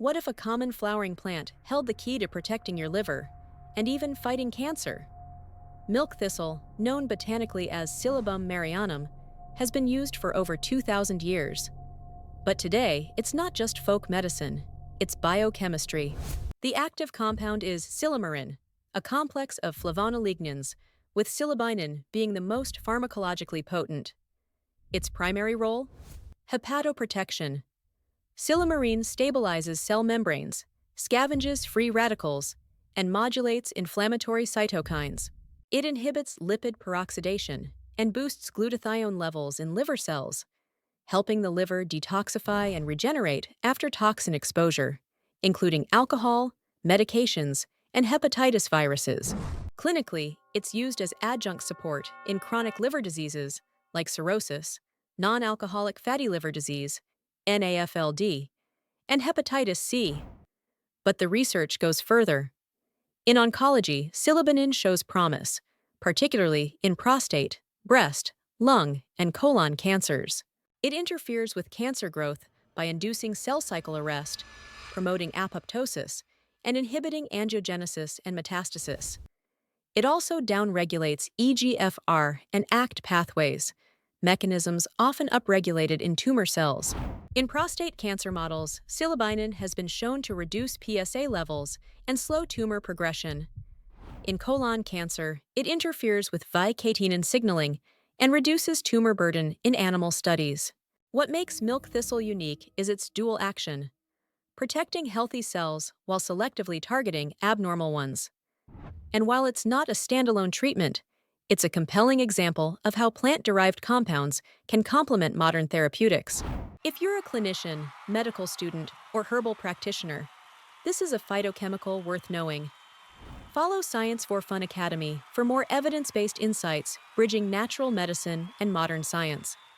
What if a common flowering plant held the key to protecting your liver and even fighting cancer? Milk thistle, known botanically as Silybum marianum, has been used for over 2,000 years. But today, it's not just folk medicine, it's biochemistry. The active compound is silymarin, a complex of flavonolignin, with silibinin being the most pharmacologically potent. Its primary role? Hepatoprotection. Silymarin stabilizes cell membranes, scavenges free radicals, and modulates inflammatory cytokines. It inhibits lipid peroxidation and boosts glutathione levels in liver cells, helping the liver detoxify and regenerate after toxin exposure, including alcohol, medications, and hepatitis viruses. Clinically, it's used as adjunct support in chronic liver diseases like cirrhosis, non-alcoholic fatty liver disease, NAFLD, and hepatitis C. But the research goes further. In oncology, silibinin shows promise, particularly in prostate, breast, lung, and colon cancers. It interferes with cancer growth by inducing cell cycle arrest, promoting apoptosis, and inhibiting angiogenesis and metastasis. It also downregulates EGFR and ACT pathways, mechanisms often upregulated in tumor cells. In prostate cancer models, silibinin has been shown to reduce PSA levels and slow tumor progression. In colon cancer, it interferes with vicatenin signaling and reduces tumor burden in animal studies. What makes milk thistle unique is its dual action, protecting healthy cells while selectively targeting abnormal ones. And while it's not a standalone treatment, it's a compelling example of how plant-derived compounds can complement modern therapeutics. If you're a clinician, medical student, or herbal practitioner, this is a phytochemical worth knowing. Follow Science for Fun Academy for more evidence-based insights bridging natural medicine and modern science.